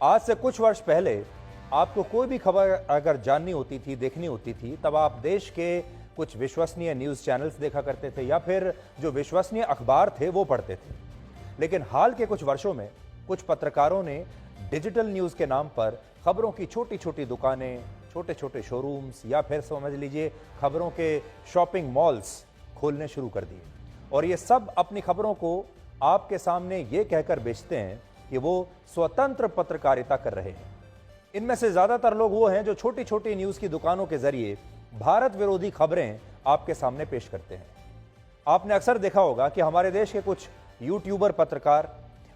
आज से कुछ वर्ष पहले आपको कोई भी खबर अगर जाननी होती थी, देखनी होती थी, तब आप देश के कुछ विश्वसनीय न्यूज़ चैनल्स देखा करते थे या फिर जो विश्वसनीय अखबार थे वो पढ़ते थे। लेकिन हाल के कुछ वर्षों में कुछ पत्रकारों ने डिजिटल न्यूज़ के नाम पर खबरों की छोटी छोटी दुकानें, छोटे छोटे शोरूम्स या फिर समझ लीजिए खबरों के शॉपिंग मॉल्स खोलने शुरू कर दिए। और ये सब अपनी खबरों को आपके सामने ये कहकर बेचते हैं कि वो स्वतंत्र पत्रकारिता कर रहे हैं। इनमें से ज्यादातर लोग वो हैं जो छोटी छोटी न्यूज़ की दुकानों के जरिए भारत विरोधी खबरें आपके सामने पेश करते हैं। आपने अक्सर देखा होगा कि हमारे देश के कुछ यूट्यूबर पत्रकार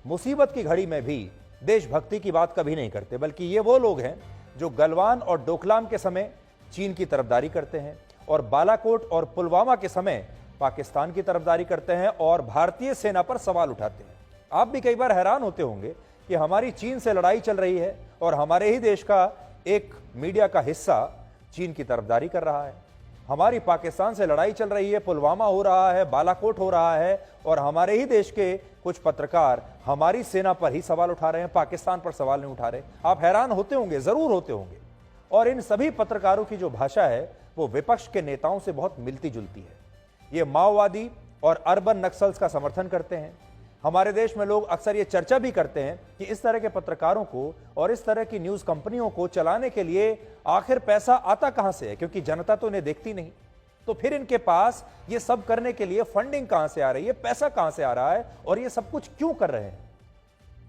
मुसीबत की घड़ी में भी देशभक्ति की बात कभी नहीं करते, बल्कि ये वो लोग हैं जो गलवान और डोकलाम के समय चीन की तरफदारी करते हैं और बालाकोट और पुलवामा के समय पाकिस्तान की तरफदारी करते हैं और भारतीय सेना पर सवाल उठाते हैं। आप भी कई बार हैरान होते होंगे कि हमारी चीन से लड़ाई चल रही है और हमारे ही देश का एक मीडिया का हिस्सा चीन की तरफदारी कर रहा है। हमारी पाकिस्तान से लड़ाई चल रही है, पुलवामा हो रहा है, बालाकोट हो रहा है और हमारे ही देश के कुछ पत्रकार हमारी सेना पर ही सवाल उठा रहे हैं, पाकिस्तान पर सवाल नहीं उठा रहे। आप हैरान होते होंगे, जरूर होते होंगे। और इन सभी पत्रकारों की जो भाषा है वो विपक्ष के नेताओं से बहुत मिलती जुलती है। ये माओवादी और अर्बन नक्सल्स का समर्थन करते हैं। हमारे देश में लोग अक्सर ये चर्चा भी करते हैं कि इस तरह के पत्रकारों को और इस तरह की न्यूज़ कंपनियों को चलाने के लिए आखिर पैसा आता कहां से है, क्योंकि जनता तो इन्हें देखती नहीं। तो फिर इनके पास ये सब करने के लिए फंडिंग कहां से आ रही है, पैसा कहां से आ रहा है और ये सब कुछ क्यों कर रहे हैं।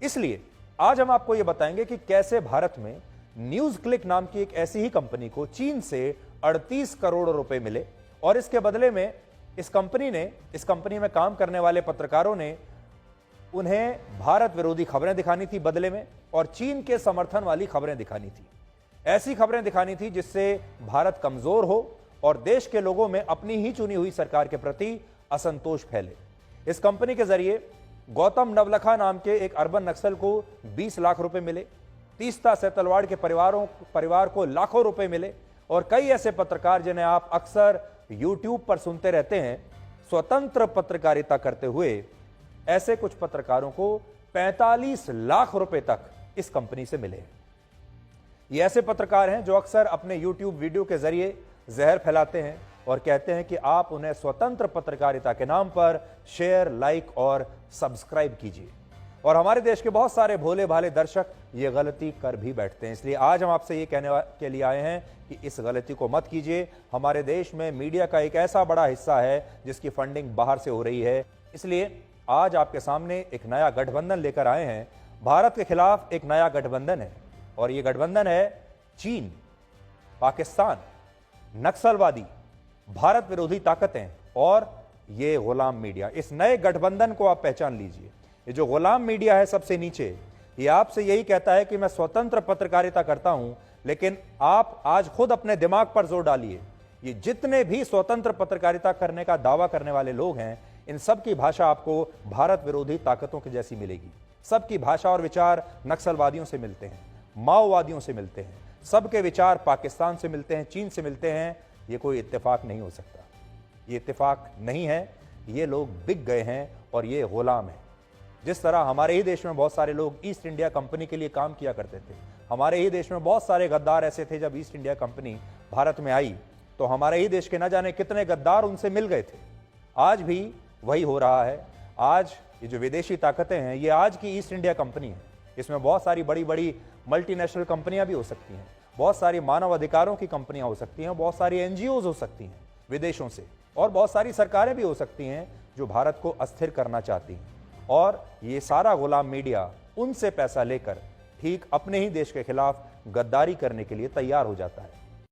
इसलिए आज हम आपको ये बताएंगे कि कैसे भारत में न्यूज क्लिक नाम की एक ऐसी ही कंपनी को चीन से 38 करोड़ रुपए मिले और इसके बदले में इस कंपनी में काम करने वाले पत्रकारों ने उन्हें भारत विरोधी खबरें दिखानी थी बदले में, और चीन के समर्थन वाली खबरें दिखानी थी। ऐसी खबरें दिखानी थी जिससे भारत कमजोर हो और देश के लोगों में अपनी ही चुनी हुई सरकार के प्रति असंतोष फैले। इस कंपनी के जरिए गौतम नवलखा नाम के एक अर्बन नक्सल को 20 लाख रुपए मिले, तीस्ता सेतलवाड़ के परिवार को लाखों रुपए मिले और कई ऐसे पत्रकार जिन्हें आप अक्सर यूट्यूब पर सुनते रहते हैं, स्वतंत्र पत्रकारिता करते हुए ऐसे कुछ पत्रकारों को 45 लाख रुपए तक इस कंपनी से मिले। ये ऐसे पत्रकार हैं जो अक्सर अपने यूट्यूब वीडियो के जरिए जहर फैलाते हैं और कहते हैं कि आप उन्हें स्वतंत्र पत्रकारिता के नाम पर शेयर, लाइक और सब्सक्राइब कीजिए। और हमारे देश के बहुत सारे भोले भाले दर्शक ये गलती कर भी बैठते हैं। इसलिए आज हम आपसे ये कहने के लिए आए हैं कि इस गलती को मत कीजिए। हमारे देश में मीडिया का एक ऐसा बड़ा हिस्सा है जिसकी फंडिंग बाहर से हो रही है। इसलिए आज आपके सामने एक नया गठबंधन लेकर आए हैं। भारत के खिलाफ एक नया गठबंधन है और यह गठबंधन है चीन, पाकिस्तान, नक्सलवादी, भारत विरोधी ताकतें और ये गुलाम मीडिया। इस नए गठबंधन को आप पहचान लीजिए। ये जो गुलाम मीडिया है सबसे नीचे, ये आपसे यही कहता है कि मैं स्वतंत्र पत्रकारिता करता हूं, लेकिन आप आज खुद अपने दिमाग पर जोर डालिए। ये जितने भी स्वतंत्र पत्रकारिता करने का दावा करने वाले लोग हैं, इन सब की भाषा आपको भारत विरोधी ताकतों की जैसी मिलेगी। सबकी भाषा और विचार नक्सलवादियों से मिलते हैं, माओवादियों से मिलते हैं, सबके विचार पाकिस्तान से मिलते हैं, चीन से मिलते हैं। ये कोई इत्तेफाक नहीं हो सकता, ये इत्तेफाक नहीं है। ये लोग बिक गए हैं और ये गुलाम है। जिस तरह हमारे ही देश में बहुत सारे लोग ईस्ट इंडिया कंपनी के लिए काम किया करते थे, हमारे ही देश में बहुत सारे गद्दार ऐसे थे। जब ईस्ट इंडिया कंपनी भारत में आई तो हमारे ही देश के न जाने कितने गद्दार उनसे मिल गए थे। आज भी वही हो रहा है। आज ये जो विदेशी ताकतें हैं, ये आज की ईस्ट इंडिया कंपनी है। इसमें बहुत सारी बड़ी बड़ी मल्टीनेशनल कंपनियां भी हो सकती हैं, बहुत सारी मानव अधिकारों की कंपनियां हो सकती हैं, बहुत सारी एनजीओज हो सकती हैं विदेशों से, और बहुत सारी सरकारें भी हो सकती हैं जो भारत को अस्थिर करना चाहती हैं। और ये सारा गुलाम मीडिया उनसे पैसा लेकर ठीक अपने ही देश के खिलाफ गद्दारी करने के लिए तैयार हो जाता है।